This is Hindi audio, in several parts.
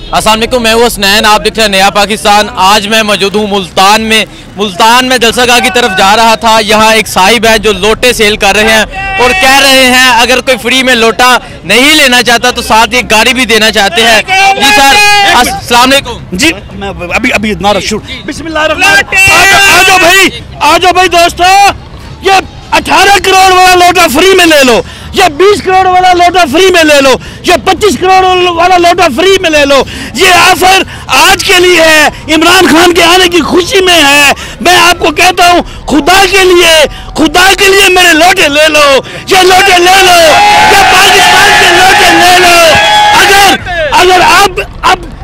अस्सलाम वालेकुम, मैं हूँ हसनैन, आप देख रहे हैं नया पाकिस्तान। आज मैं मौजूद हूँ मुल्तान में जलसागाह की तरफ जा रहा था। यहाँ एक साहिब है जो लोटे सेल कर रहे हैं और कह रहे हैं अगर कोई फ्री में लोटा नहीं लेना चाहता तो साथ ही गाड़ी भी देना चाहते हैं। जी सर, अस्सलाम वालेकुम। जी मैं अभी नारा शुरू। आ जाओ भाई दोस्तों, ये 18 करोड़ वाला लोटा फ्री में ले लो, ये 20 करोड़ वाला लोटा फ्री में ले लो, ये 25 करोड़ वाला लोटा फ्री में ले लो। ये ऑफर आज के लिए है, इमरान खान के आने की खुशी में है। मैं आपको कहता हूँ खुदा के लिए मेरे लोटे ले लो, ये लोटे ले लो, ये पाकिस्तान के लोटे ले लो। अगर आप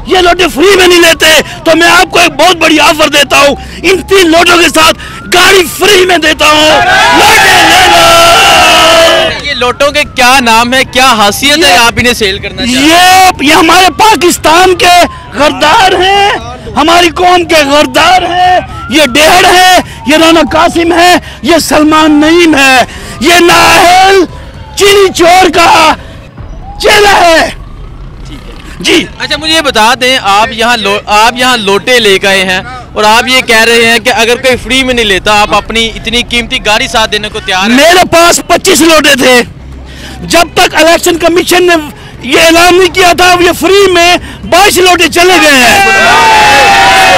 ये लोटे फ्री में नहीं लेते तो मैं आपको एक बहुत बड़ी ऑफर देता हूँ, इन 3 लोटों के साथ गाड़ी फ्री में देता हूँ। लोटे ले लो। ये लोटों के क्या नाम है, क्या खासियत है, आप इन्हें सेल करना चाहते हैं? ये हमारे पाकिस्तान के गद्दार हैं, हमारी कौम के गद्दार हैं। ये डेढ़ है, ये राना कासिम है, ये सलमान नईम है, ये नाहल चीनी चोर का चेला है। जी अच्छा, मुझे ये बता दें, आप यहाँ लोटे ले गए हैं और आप ये कह रहे हैं कि अगर कोई फ्री में नहीं लेता आप अपनी इतनी कीमती गाड़ी साथ देने को तैयार हैं? मेरे पास 25 लोटे थे। जब तक इलेक्शन कमीशन ने ये ऐलान नहीं किया था, ये फ्री में 22 लोटे चले गए हैं।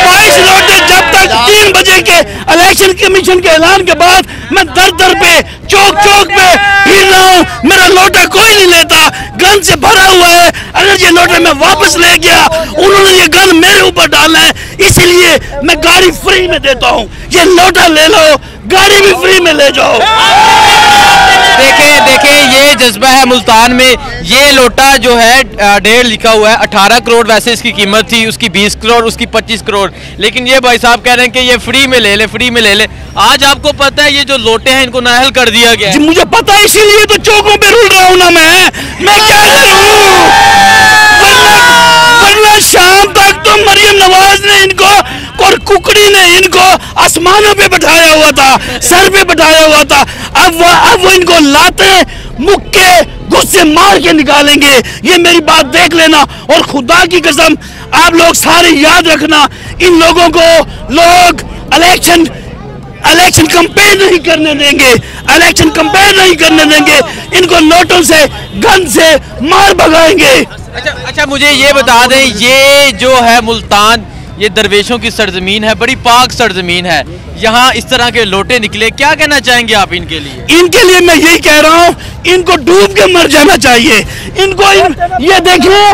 22 लोटे जब तक 3 बजे के इलेक्शन कमीशन के ऐलान के बाद मैं दर पे चौक पे फिर रहा हूँ, मेरा लोटा कोई नहीं लेता, गन से भरा हुआ है। अगर ये लोटा मैं वापस ले गया, उन्होंने ये गन मेरे ऊपर डाला है, इसीलिए मैं गाड़ी फ्री में देता हूँ। ये लोटा ले लो, गाड़ी भी फ्री में ले जाओ। देखें ये जज्बा है मुल्तान में। ये लोटा जो है 1.5 लिखा हुआ है, 18 करोड़ वैसे इसकी कीमत थी, उसकी 20 करोड़, उसकी 25 करोड़, लेकिन ये भाई साहब कह रहे हैं कि ये फ्री में ले ले। आज आपको पता है ये जो लोटे हैं इनको नाहल कर दिया गया है। मुझे पता है, इसीलिए तो चौकों पे रुल रहा हूँ ना मैं क्या करूँ? वरना शाम तक तो मरियम नवाज ने इनको और कुकड़ी ने इनको आसमानों पे बैठाया हुआ था, सर पे बैठाया हुआ था। अब वो इनको लाते मुक्के गुस्से मार के निकालेंगे। ये मेरी बात देख लेना, और खुदा की कसम आप लोग सारे याद रखना, इन लोगों को लोग इलेक्शन कंपेयर नहीं करने देंगे, इनको नोटों से गन से मार भगाएंगे। अच्छा मुझे ये बता दें, ये जो है मुल्तान, ये दरवेशों की सरजमीन है, बड़ी पाक सरजमीन है, यहाँ इस तरह के लोटे निकले, क्या कहना चाहेंगे आप इनके लिए? इनके लिए मैं यही कह रहा हूँ, इनको डूब के मर जाना चाहिए। ये देखिए,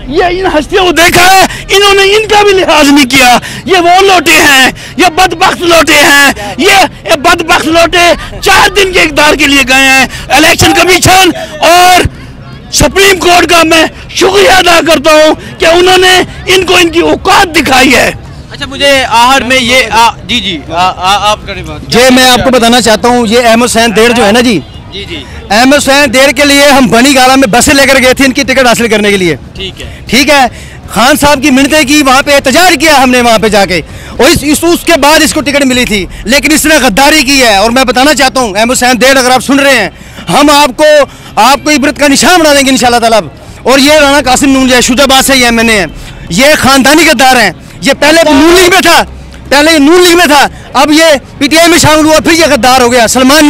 ये इन हस्तियों को देखा है, इन्होंने इनका भी लिहाज नहीं किया। ये वो लोटे हैं, ये बदबख्त लोटे हैं, ये बदबख्त लोटे 4 दिन के इक़्तिदार के लिए गए हैं। इलेक्शन कमीशन और सुप्रीम कोर्ट का मैं शुक्रिया अदा करता हूँ कि उन्होंने इनको इनकी औकात दिखाई है। अच्छा मुझे आहर में ये जी आप करें बात। जी मैं आपको बताना चाहता हूँ, ये अहमद हुसैन देर जो है ना जी, अहमद हुसैन देर के लिए हम बनी गाला में बसें लेकर गए थे इनकी टिकट हासिल करने के लिए। ठीक है, खान साहब की मिन्नतें की, वहाँ पे एहतजाज किया हमने वहाँ पे जाके, और उसके बाद इसको टिकट मिली थी, लेकिन इसने गद्दारी की है। और मैं बताना चाहता हूँ अहमद हुसैन देर, अगर आप सुन रहे हैं, हम आपको इबरत का निशान बना देंगे इंशाल्लाह ताला। और ये राना कासिम नून जो है, शुजाबाद से ही मैंने है, ये खानदानी गद्दार हैं। ये पहले नून लीग में था, अब ये पीटीआई में शामिल हुआ, फिर ये गद्दार हो गया। सलमान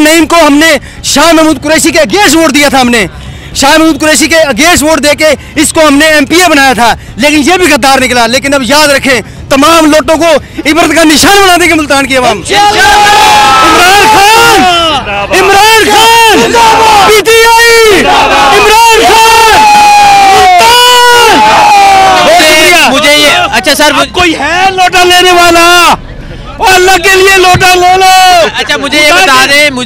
नईम को हमने शाह महमूद कुरैशी के अगेंस्ट वोट दिया था, हमने शाह महमूद कुरैशी के अगेंस्ट वोट देके इसको हमने एमपीए बनाया था, लेकिन ये भी गद्दार निकला। लेकिन अब याद रखें, तमाम लोटों को इबरत का निशान बना देंगे मुल्तान की अवाम। इमरान खान पीटीआई, इमरान खान मुझे ये अच्छा सर, कोई है लोटा लेने वाला? अल्लाह के लिए लोटा ले लो। अच्छा मुझे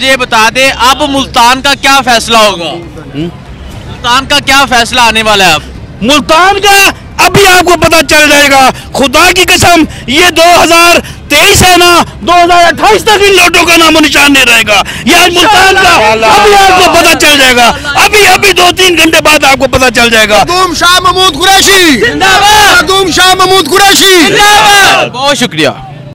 ये बता दे अब मुल्तान का क्या फैसला होगा? मुल्तान का क्या फैसला आने वाला है? अब मुल्तान का अभी आपको पता चल जाएगा। खुदा की कसम, ये 2023 है ना, 2028 तक इन लोटों का नामो निशान नहीं रहेगा। ये आज मुल्तान का अभी आपको पता चल जाएगा, अभी 2-3 घंटे बाद आपको पता चल जाएगा। शाह महमूद कुरैशी जिंदाबाद, शाह महमूद कुरैशी जिंदाबाद। बहुत शुक्रिया।